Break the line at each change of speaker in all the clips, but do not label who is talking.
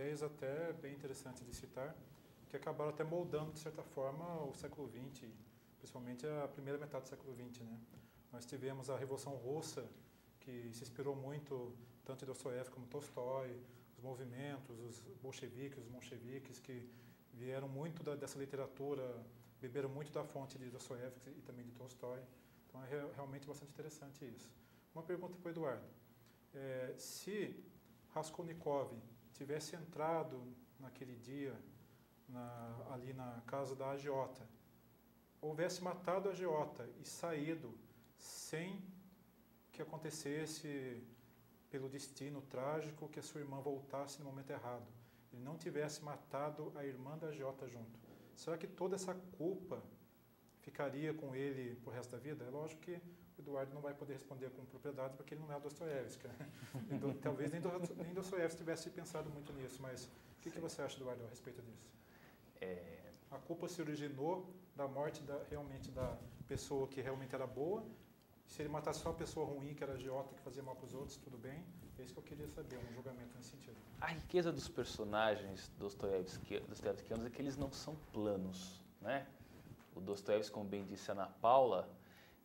papéis até bem interessantes de citar, que acabaram até moldando, de certa forma, o século XX, principalmente a primeira metade do século XX, né? Nós tivemos a Revolução Russa, que se inspirou muito, tanto em Dostoiévski como Tolstói, os movimentos, os bolcheviques, os moncheviques, que vieram muito dessa literatura, beberam muito da fonte de Dostoiévski e também de Tolstói. Então é realmente bastante interessante isso. Uma pergunta para o Eduardo. Se Raskolnikov tivesse entrado naquele dia ali na casa da agiota, houvesse matado a agiota e saído sem que acontecesse pelo destino trágico que a sua irmã voltasse no momento errado, ele não tivesse matado a irmã da agiota junto, será que toda essa culpa ficaria com ele pro resto da vida? É lógico que o Eduardo não vai poder responder com propriedade porque ele não é o Dostoiévski. Então, talvez nem Dostoiévski tivesse pensado muito nisso, mas o que você acha, Eduardo, a respeito disso? A culpa se originou da morte realmente da pessoa que realmente era boa. Se ele matasse só a pessoa ruim, que era agiota, que fazia mal para os outros, tudo bem. É isso que eu queria saber, um julgamento nesse sentido.
A riqueza dos personagens dostoiévskianos é que eles não são planos, né? O Dostoiévski, como bem disse a Ana Paula,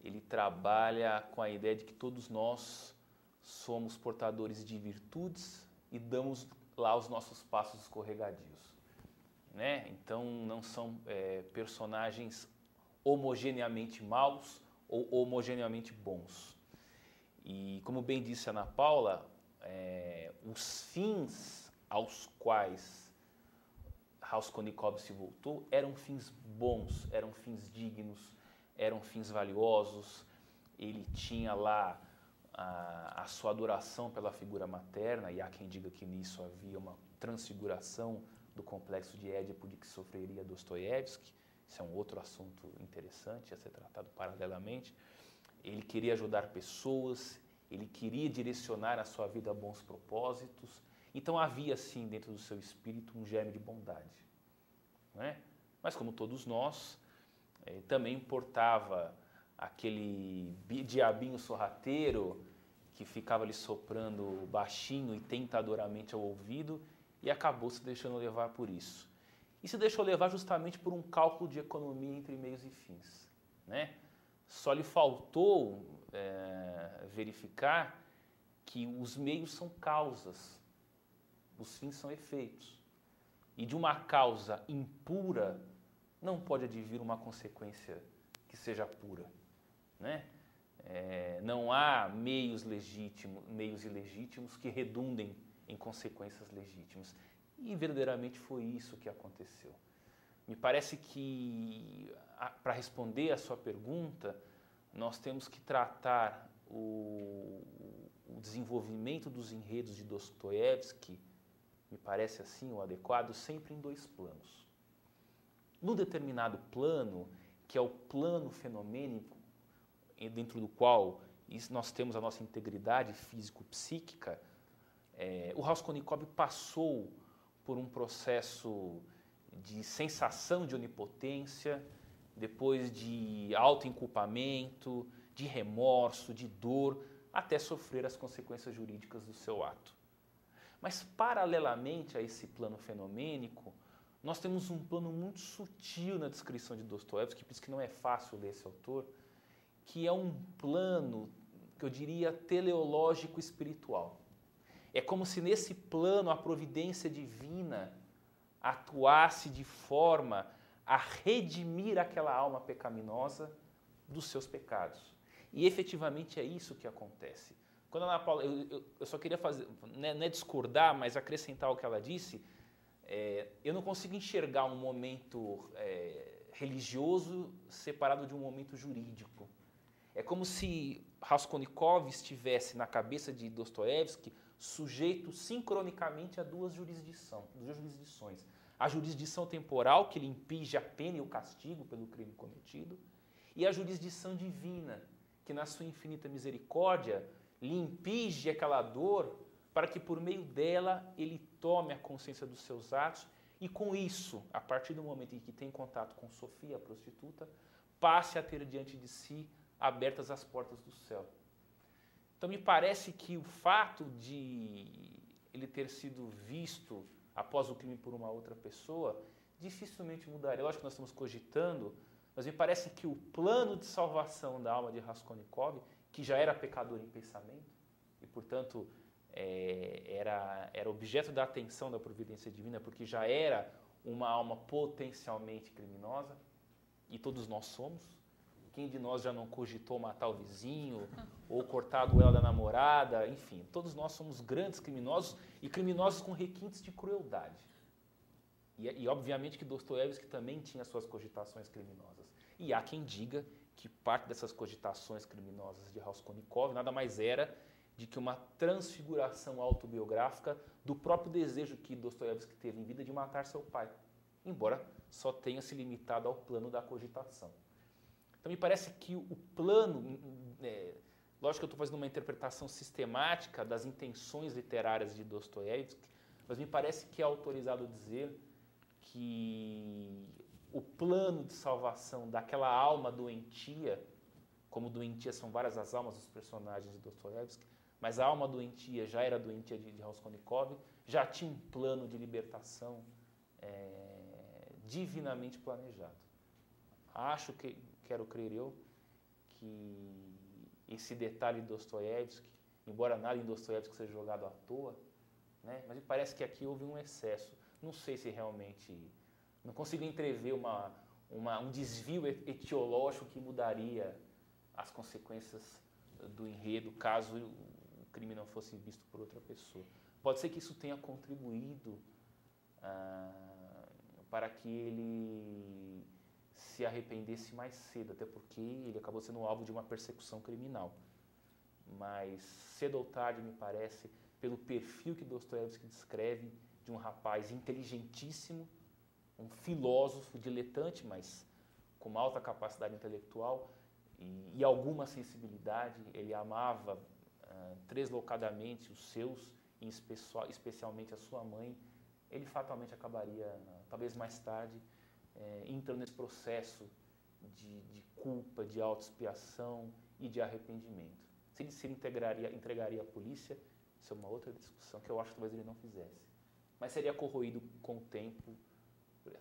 ele trabalha com a ideia de que todos nós somos portadores de virtudes e damos lá os nossos passos escorregadios, né? Então não são personagens homogeneamente maus ou homogeneamente bons. E como bem disse a Ana Paula, os fins aos quais Raskolnikov se voltou eram fins bons, eram fins dignos, eram fins valiosos. Ele tinha lá a sua adoração pela figura materna, e há quem diga que nisso havia uma transfiguração do complexo de Édipo de que sofreria Dostoiévski. Isso é um outro assunto interessante a ser tratado paralelamente. Ele queria ajudar pessoas, ele queria direcionar a sua vida a bons propósitos. Então havia, sim, dentro do seu espírito um germe de bondade, né? Mas, como todos nós, também importava aquele diabinho sorrateiro que ficava lhe soprando baixinho e tentadoramente ao ouvido e acabou se deixando levar por isso. E se deixou levar justamente por um cálculo de economia entre meios e fins, né? Só lhe faltou verificar que os meios são causas, os fins são efeitos. E de uma causa impura não pode advir uma consequência que seja pura, né? Não há meios ilegítimos que redundem em consequências legítimas. E verdadeiramente foi isso que aconteceu. Me parece que, para responder a sua pergunta, nós temos que tratar o desenvolvimento dos enredos de Dostoiévski, me parece assim o adequado, sempre em dois planos. Num determinado plano, que é o plano fenomênico, dentro do qual nós temos a nossa integridade físico-psíquica, o Raskolnikov passou por um processo de sensação de onipotência, depois de autoinculpamento, de remorso, de dor, até sofrer as consequências jurídicas do seu ato. Mas, paralelamente a esse plano fenomênico, nós temos um plano muito sutil na descrição de Dostoiévski, por isso que não é fácil ler esse autor, que é um plano, que eu diria, teleológico espiritual. É como se nesse plano a providência divina atuasse de forma a redimir aquela alma pecaminosa dos seus pecados. E efetivamente é isso que acontece. Quando a Ana Paula, eu só queria fazer, não é discordar, mas acrescentar o que ela disse, eu não consigo enxergar um momento religioso separado de um momento jurídico. É como se Raskolnikov estivesse na cabeça de Dostoiévski sujeito sincronicamente a duas jurisdições. A jurisdição temporal, que lhe impinge a pena e o castigo pelo crime cometido, e a jurisdição divina, que na sua infinita misericórdia lhe impinge aquela dor para que por meio dela ele tome a consciência dos seus atos e com isso, a partir do momento em que tem contato com Sofia, a prostituta, passe a ter diante de si abertas as portas do céu. Então me parece que o fato de ele ter sido visto após o crime por uma outra pessoa, dificilmente mudaria. Lógico que nós estamos cogitando, mas me parece que o plano de salvação da alma de Raskolnikov, que já era pecador em pensamento, e portanto era objeto da atenção da providência divina, porque já era uma alma potencialmente criminosa, e todos nós somos. Quem de nós já não cogitou matar o vizinho, ou cortar a goela da namorada, enfim, todos nós somos grandes criminosos, e criminosos com requintes de crueldade. E obviamente que Dostoiévski também tinha suas cogitações criminosas. E há quem diga que parte dessas cogitações criminosas de Raskolnikov nada mais era de que uma transfiguração autobiográfica do próprio desejo que Dostoiévski teve em vida de matar seu pai, embora só tenha se limitado ao plano da cogitação. Então me parece que o plano, lógico que eu estou fazendo uma interpretação sistemática das intenções literárias de Dostoiévski, mas me parece que é autorizado dizer que o plano de salvação daquela alma doentia, como doentia são várias as almas dos personagens de Dostoiévski, mas a alma doentia já era doentia de Raskolnikov, já tinha um plano de libertação divinamente planejado. Acho que, quero crer eu, que esse detalhe de Dostoiévski, embora nada em Dostoiévski seja jogado à toa, né, mas me parece que aqui houve um excesso. Não sei se realmente... Não consigo entrever um desvio etiológico que mudaria as consequências do enredo, caso o crime não fosse visto por outra pessoa. Pode ser que isso tenha contribuído para que ele se arrependesse mais cedo, até porque ele acabou sendo alvo de uma persecução criminal. Mas cedo ou tarde, me parece, pelo perfil que Dostoiévski descreve de um rapaz inteligentíssimo, um filósofo diletante, mas com uma alta capacidade intelectual e alguma sensibilidade, ele amava deslocadamente os seus, em especialmente a sua mãe, ele fatalmente acabaria, talvez mais tarde, entrando nesse processo de culpa, de autoexpiação e de arrependimento. Se ele se entregaria à polícia, isso é uma outra discussão que eu acho que talvez ele não fizesse. Mas seria corroído com o tempo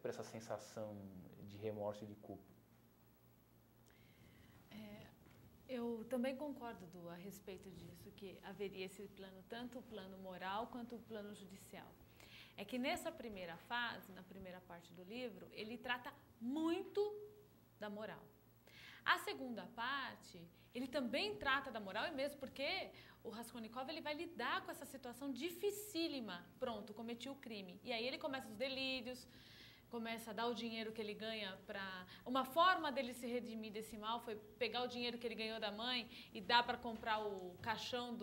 por essa sensação de remorso e de culpa.
Eu também concordo, Du, a respeito disso, que haveria esse plano, tanto o plano moral quanto o plano judicial. É que nessa primeira fase, na primeira parte do livro, ele trata muito da moral. A segunda parte, ele também trata da moral, e mesmo porque o Raskolnikov ele vai lidar com essa situação dificílima. Pronto, cometi o crime. E aí ele começa os delírios, começa a dar o dinheiro que ele ganha para... Uma forma dele se redimir desse mal foi pegar o dinheiro que ele ganhou da mãe e dar para comprar o caixão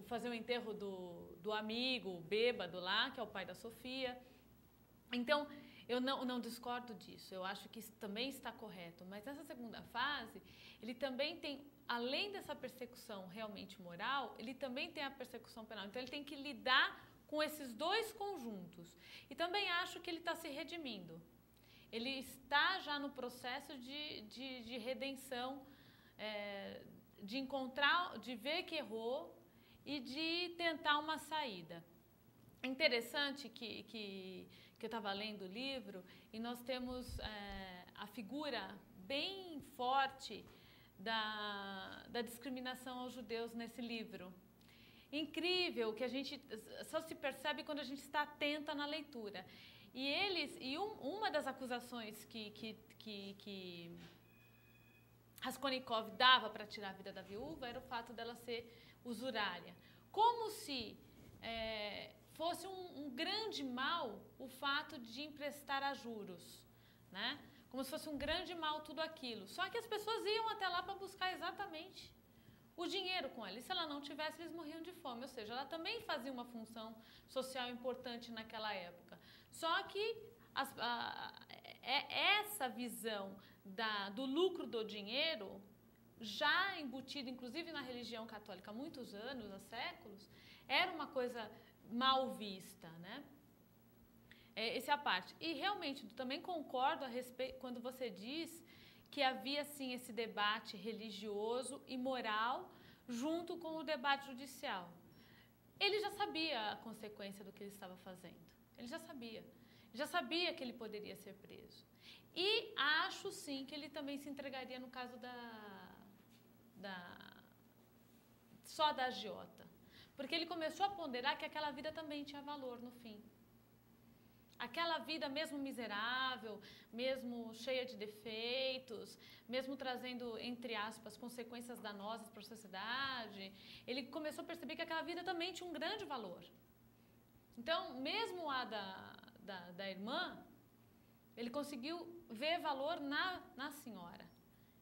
fazer o enterro do amigo, o bêbado lá, que é o pai da Sofia. Então, eu não discordo disso, eu acho que isso também está correto. Mas nessa segunda fase, ele também tem, além dessa persecução realmente moral, ele também tem a persecução penal. Então, ele tem que lidar com esses dois conjuntos. E também acho que ele está se redimindo. Ele está já no processo de redenção, de encontrar, de ver que errou e de tentar uma saída. É interessante que eu estava lendo o livro e nós temos a figura bem forte da discriminação aos judeus nesse livro. Incrível, que a gente só se percebe quando a gente está atenta na leitura. Uma das acusações que Raskolnikov dava para tirar a vida da viúva era o fato dela ser usurária. Como se fosse um grande mal o fato de emprestar a juros, né? Como se fosse um grande mal tudo aquilo. Só que as pessoas iam até lá para buscar exatamente o dinheiro com ela. E se ela não tivesse, eles morriam de fome. Ou seja, ela também fazia uma função social importante naquela época. Só que essa visão do lucro do dinheiro, já embutido inclusive na religião católica há muitos anos, há séculos, era uma coisa mal vista, né? Essa é a parte. E realmente, também concordo a respeito quando você diz que havia sim esse debate religioso e moral junto com o debate judicial. ele já sabia a consequência do que ele estava fazendo. Ele já sabia. Já sabia que ele poderia ser preso. E acho sim que ele também se entregaria no caso só da agiota. Porque ele começou a ponderar que aquela vida também tinha valor no fim. Aquela vida mesmo miserável, mesmo cheia de defeitos, mesmo trazendo, entre aspas, consequências danosas para a sociedade, ele começou a perceber que aquela vida também tinha um grande valor. Então, mesmo a da irmã, ele conseguiu ver valor na senhora.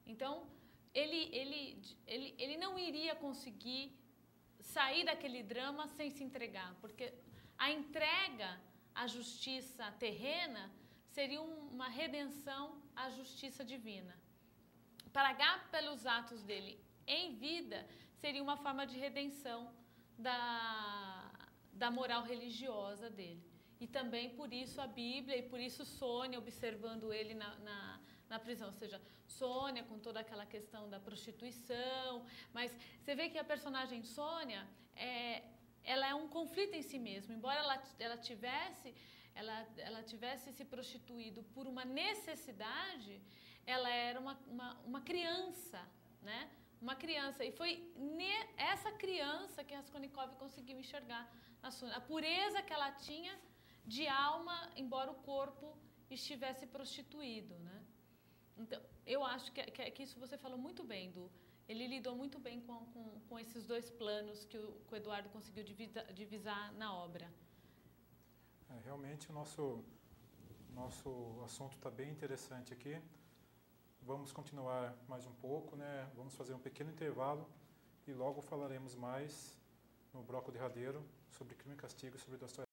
Então, ele não iria conseguir sair daquele drama sem se entregar, porque a entrega à justiça terrena seria uma redenção à justiça divina. Pagar pelos atos dele em vida seria uma forma de redenção da moral religiosa dele. E também por isso a Bíblia e por isso Sônia observando ele na prisão, ou seja, Sônia com toda aquela questão da prostituição, mas você vê que a personagem Sônia ela é um conflito em si mesma, embora ela tivesse se prostituído por uma necessidade, ela era uma criança, né? Uma criança, e foi essa criança que Raskolnikov conseguiu enxergar na Sônia, a pureza que ela tinha de alma, embora o corpo estivesse prostituído, né? Então, eu acho que isso você falou muito bem, ele lidou muito bem com esses dois planos que o Eduardo conseguiu divisar na obra.
Realmente o nosso assunto está bem interessante aqui. Vamos continuar mais um pouco, né? Vamos fazer um pequeno intervalo e logo falaremos mais no bloco derradeiro sobre Crime e Castigo, sobre Dostoiévski.